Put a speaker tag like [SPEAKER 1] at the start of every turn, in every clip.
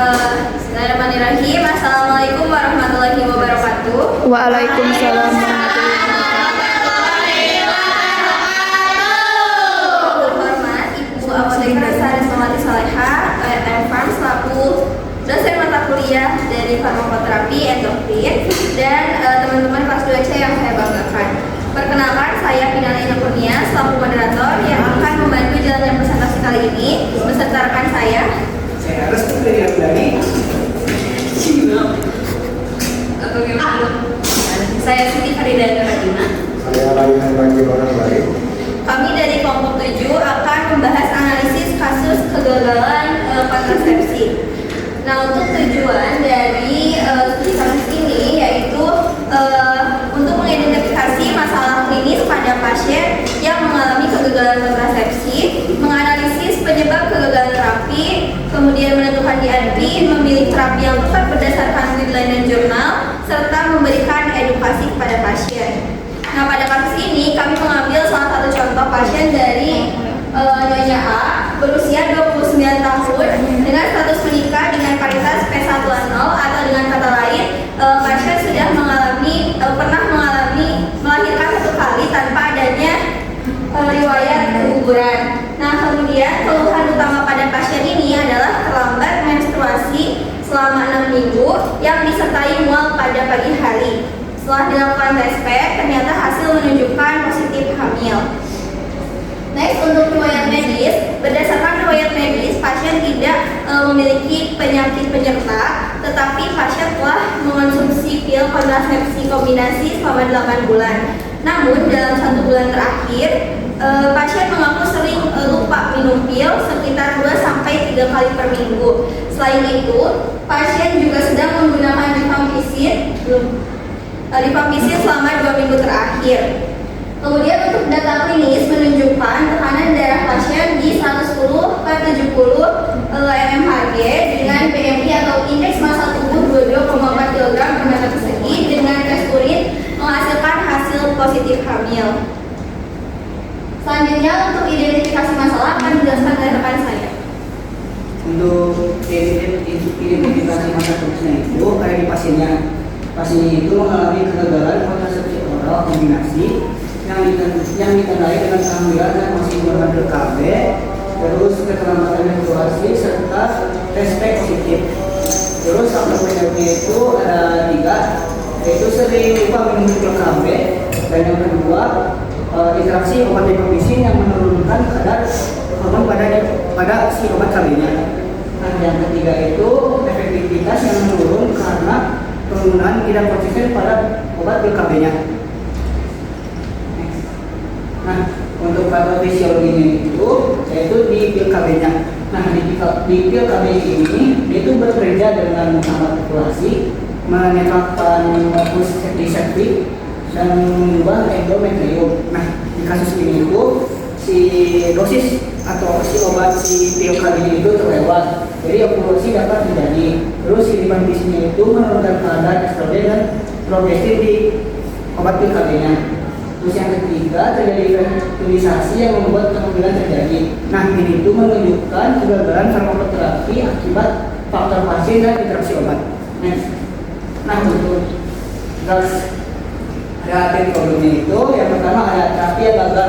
[SPEAKER 1] Bismillahirrahmanirrahim. Assalamualaikum warahmatullahi wabarakatuh.
[SPEAKER 2] Waalaikumsalam warahmatullahi
[SPEAKER 1] Terhormat Ibu Apoteker Sari Somati Salehah, ORTM Farm selaku dosen mata kuliah dari farmakoterapi endokrin dan teman-teman kelas 2C yang saya banggakan. Perkenalkan, saya Pinana Ina Kurnia selaku moderator yang akan membantu jalannya presentasi kali ini beserta rekan saya.
[SPEAKER 3] Saya harus terlihat dari
[SPEAKER 1] Saya Siti Farida Fatima.
[SPEAKER 4] Saya layanan bagi orang lain.
[SPEAKER 1] Kami dari kelompok 7 akan membahas analisis kasus kegagalan kontrasepsi. Nah, untuk tujuan dari studi kasus ini yaitu untuk mengidentifikasi masalah klinis pada pasien yang mengalami kegagalan kontrasepsi, menganalisis penyebab kegagalan terapi, kemudian menentukan DRP, memilih terapi yang tepat berdasarkan guideline dan jurnal, serta memberikan edukasi kepada pasien. Nah, pada kasus ini kami mengambil salah satu contoh pasien dari Nyonya A berusia 29 tahun dengan status menikah dengan paritas P110 atau dengan kata lain pasien sudah pernah mengalami melahirkan satu kali tanpa adanya riwayat keguguran. Nah, kemudian keluhan utama pada pasien ini adalah terlambat menstruasi selama 6 minggu yang disertai mual pada pagi hari. Setelah dilakukan tes PEG, ternyata hasil menunjukkan positif hamil. Next, untuk riwayat medis, berdasarkan riwayat medis, pasien tidak memiliki penyakit penyerta, tetapi pasien telah mengonsumsi pil kontrasepsi kombinasi selama 8 bulan. Namun, dalam 1 bulan terakhir, pasien mengaku sering lupa minum pil sekitar 2-3 kali per minggu. Selain itu, pasien juga sedang menggunakan rifampicin selama 2 minggu terakhir. Kemudian untuk data klinis menunjukkan tekanan darah pasien di 110/70 mmHg dengan BMI atau indeks massa tubuh 22,4 kg per meter persegi dengan tes urin menghasilkan hasil positif hamil. Selanjutnya untuk identifikasi masalah akan dijelaskan oleh rekan saya.
[SPEAKER 3] untuk identifikasi masa kritisnya itu kayak di pasiennya. Pasiennya itu mengalami kegagalan kontrasepsi oral kombinasi yang ditandai dengan kehamilan dan masih berkandung KB, terus keterlambatan menstruasi serta tes PEG positif. Terus faktor penyebabnya itu ada 3, yaitu sering lupa minum pil KB, dan yang kedua interaksi obat rifampicin yang menurunkan kadar hormon pada si obat KB-nya. Nah, yang ketiga itu efektivitas yang menurun karena penggunaan tidak konsisten pada obat pil KB-nya. Nah, untuk patofisiologinya itu yaitu di pil KB-nya. Nah, di pil KB ini itu bekerja dengan menghambat populasi, menetapkan fokus septik dan mengubah endometrium. Nah, di kasus ini itu si dosis atau si obat si pil KB itu terlewat, jadi ovulasi dapat terjadi. Terus si rifampicin itu menurunkan kadar estrogen dan progestin di obat pil KB-nya. Terus yang ketiga terjadi fertilisasi yang membuat kehamilan terjadi. Nah, ini itu menunjukkan kegagalan farmakoterapi akibat faktor pasien dan interaksi obat. Nah, untuk relatif problemnya itu yang pertama ada terapi yang gagal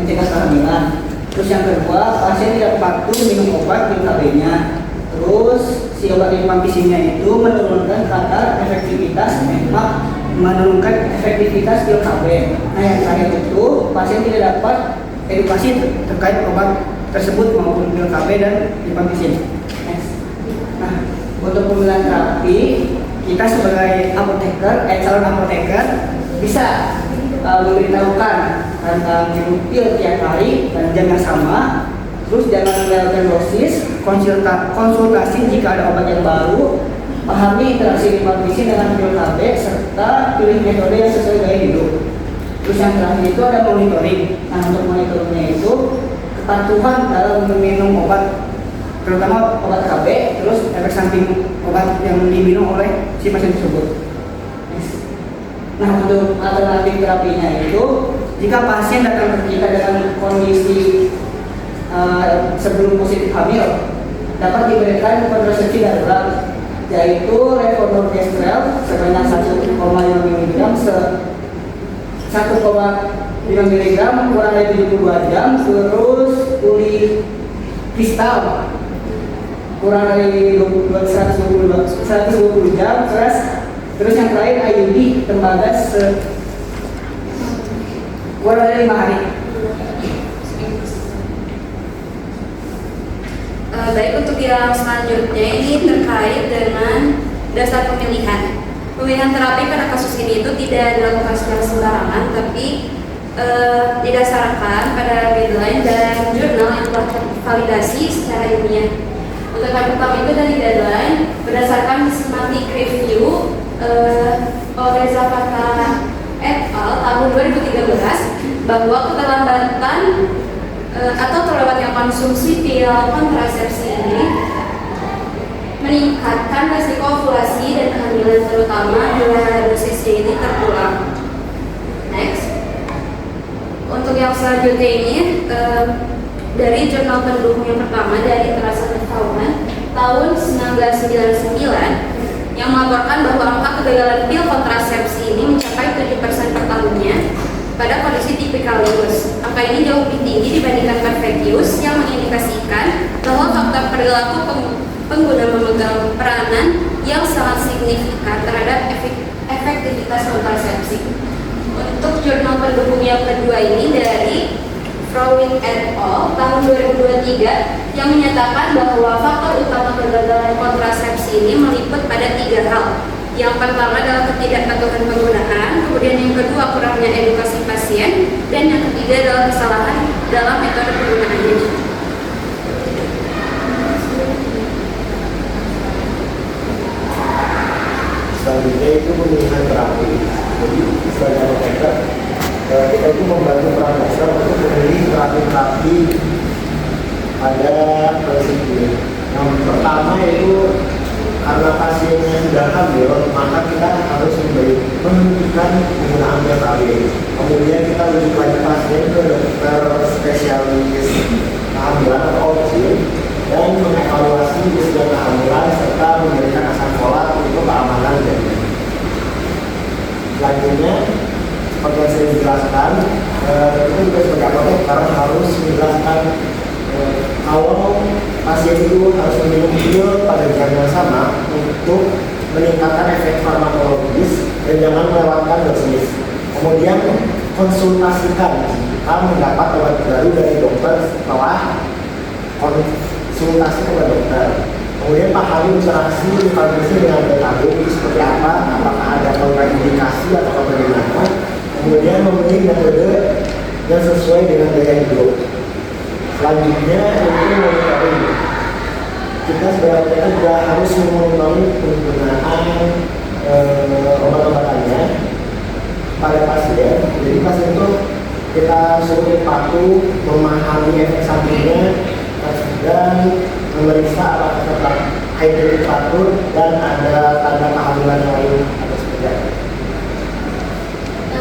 [SPEAKER 3] mencegah kehamilan. Terus yang kedua, pasien tidak patuh minum obat pil KB-nya. Terus si obat rifampicin-nya itu menurunkan kadar efektivitas menurunkan efektivitas pil KB. Nah, yang terakhir itu pasien tidak dapat edukasi terkait obat tersebut maupun pil KB dan rifampicin. Nah, untuk pemilihan terapi kita sebagai calon apoteker bisa memberitahukan tentang minum pil tiap hari dan jam yang sama. Terus jangan melewatkan dosis, konsultasi jika ada obat yang baru, pahami interaksi rifampicin dengan pil KB, serta pilih metode yang sesuai gaya hidup. Terus yang terakhir itu ada monitoring. Nah, untuk monitoringnya itu kepatuhan dalam meminum obat, terutama obat KB, terus efek samping obat yang diminum oleh si pasien tersebut. Nah, untuk alternatif terapinya itu jika pasien datang ke kita dengan kondisi sebelum positif hamil, dapat diberikan kontrasepsi darurat yaitu levonorgestrel sebanyak 1,5 mg 1,5 mg kurang dari 72 jam, terus uli kristal kurang dari 120 jam, terus yang terakhir IUD tembaga kurang dari 5 hari.
[SPEAKER 1] Baik, untuk yang selanjutnya ini terkait dengan dasar pemilihan. Pemilihan terapi pada kasus ini itu tidak dilakukan secara sembarangan, tapi didasarkan pada guideline dan jurnal yang telah tervalidasi secara ilmiah. Untuk yang pertama itu dari guideline berdasarkan systematic review oleh Zapata et al. Tahun 2013 bahwa keterlambatan atau terlewatnya konsumsi pil kontrasepsi ini meningkatkan resiko ovulasi dan kehamilan, terutama bila dosisnya ini terulang. Next, untuk yang selanjutnya ini dari jurnal pendukung yang pertama dari Translational Fauna tahun 1999 yang melaporkan bahwa angka kegagalan pil kontrasepsi ini mencapai 7% per tahunnya pada kondisi tipikalius. Angka ini jauh lebih tinggi dibandingkan perfectius yang mengindikasikan bahwa faktor perilaku pengguna memegang peranan yang sangat signifikan terhadap efektivitas kontrasepsi. Untuk jurnal pendukung yang kedua ini dari Frowin et al. Tahun 2023 yang menyatakan bahwa faktor utama kegagalan kontrasepsi ini meliputi pada 3 hal. Yang pertama adalah ketidakpatuhan penggunaan, kemudian yang kedua kurangnya edukasi pasien, dan yang ketiga adalah kesalahan dalam metode penggunaannya.
[SPEAKER 4] Selanjutnya itu pemilihan terapi. Jadi sebagai apoteker kita itu membantu peran dasar untuk memilih terapi-terapi pada prinsip ini. Yang pertama itu karena pasiennya sudah hamil, maka kita harus menentukan penggunaan terapi. Kemudian kita rujuk lagi pasien ke dokter spesialis kehamilan atau OBGYN dan mengevaluasi usia kehamilan serta memberikan asam folat untuk keamanan janin. Selanjutnya, seperti yang saya jelaskan, kita juga sebagai apoteker harus menjelaskan awal pasien itu harus meminum pil pada jam yang sama untuk meningkatkan efek farmakologis dan jangan melewatkan dosis. Kemudian konsultasikan jika mendapat obat baru dari dokter setelah konsultasi kepada dokter. Kemudian pahami interaksi farmasi dengan BKB itu seperti apa, apakah ada kontraindikasi atau bagaimana. Kemudian memilih metode yang sesuai dengan gaya hidup. Selanjutnya itu monitoring. Kita sebagai apoteker juga harus memonitoring penggunaan obat-obatannya pada pasien. Jadi pasien itu kita suruh patuh, memahami efek sampingnya, dan memeriksa apakah tetap haid teratur dan ada tanda kehamilan yang lain atau seperti apa.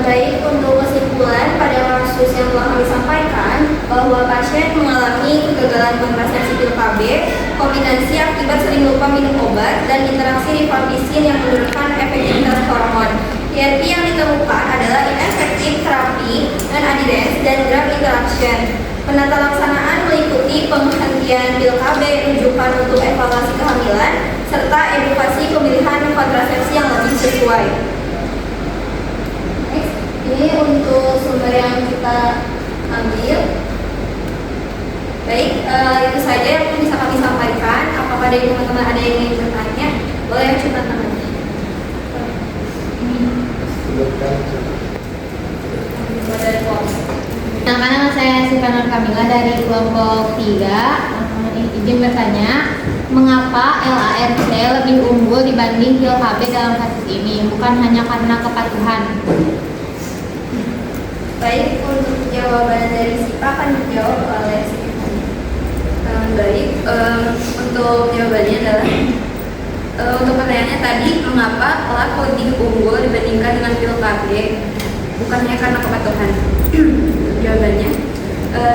[SPEAKER 1] Baik, untuk kesimpulan pada kasus yang telah kami sampaikan bahwa pasien mengalami kegagalan kontrasepsi pil KB, kombinasi akibat sering lupa minum obat, dan interaksi rifampicin yang menurunkan efektivitas hormon. TRP yang ditemukan adalah inefektif terapi, non-adherence, dan drug interaction. Penata laksanaan meliputi penghentian pil KB, rujukan untuk evaluasi kehamilan, serta edukasi pemilihan kontrasepsi yang lebih sesuai. Ini untuk sumber yang kita ambil. Baik, itu saja yang bisa kami sampaikan. Apakah dari teman-teman ada yang ingin bertanya? Boleh coba tangan.
[SPEAKER 2] Nah, karena saya Silvana Kamila dari kelompok 3, izin bertanya, mengapa LARC lebih unggul dibanding pil KB dalam kasus ini? Bukan hanya karena kepatuhan.
[SPEAKER 1] Baik, untuk jawaban dari SIPA akan dijawab oleh SIPA. Baik, untuk jawabannya adalah untuk pertanyaannya tadi, mengapa LARC lebih unggul dibandingkan dengan pil KB? Bukan hanya karena kepatuhan. Jawabannya,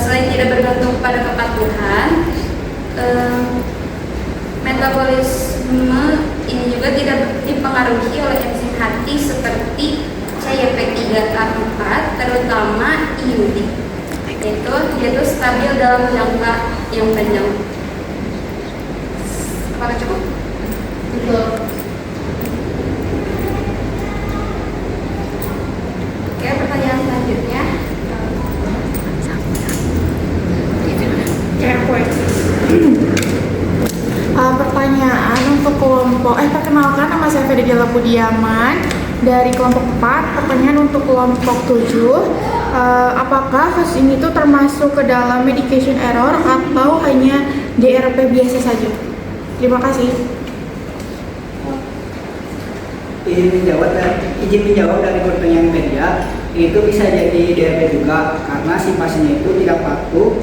[SPEAKER 1] selain tidak bergantung pada kepatuhan, metabolisme ini juga tidak dipengaruhi oleh enzim hati seperti CYP3A4, terutama iurik. Yaitu stabil dalam jangka yang panjang. Apakah cukup?
[SPEAKER 2] Betul.
[SPEAKER 1] Oke, pertanyaan selanjutnya.
[SPEAKER 5] Pertanyaan untuk kelompok perkenalkan, nama saya Fedegela Budiaman dari kelompok 4. Pertanyaan untuk kelompok 7, apakah kasus ini tuh termasuk ke dalam medication error atau hanya DRP biasa saja? Terima kasih.
[SPEAKER 3] Izin menjawab dari pertanyaan media, itu bisa jadi DRP juga karena si pasiennya itu tidak patuh.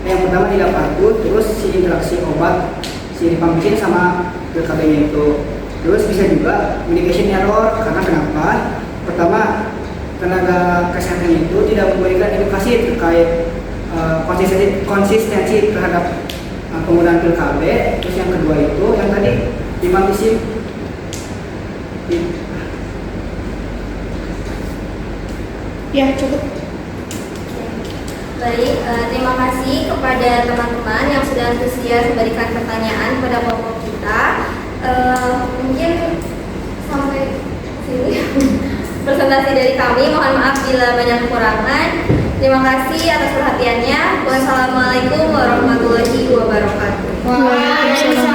[SPEAKER 3] Yang pertama tidak patuh, terus si interaksi obat si dipampisin sama BKB-nya itu. Terus bisa juga medication error karena kenapa? Pertama, tenaga kesehatan itu tidak memberikan edukasi terkait konsistensi terhadap penggunaan pil KB. Terus yang kedua itu yang tadi dipampisin.
[SPEAKER 5] Ya, cukup.
[SPEAKER 1] Baik, terima kasih kepada teman-teman yang sudah antusias memberikan pertanyaan pada kelompok kita. Mungkin sampai sini presentasi dari kami. Mohon maaf bila banyak kekurangan. Terima kasih atas perhatiannya. Wassalamualaikum warahmatullahi wabarakatuh.
[SPEAKER 2] Waalaikumsalam.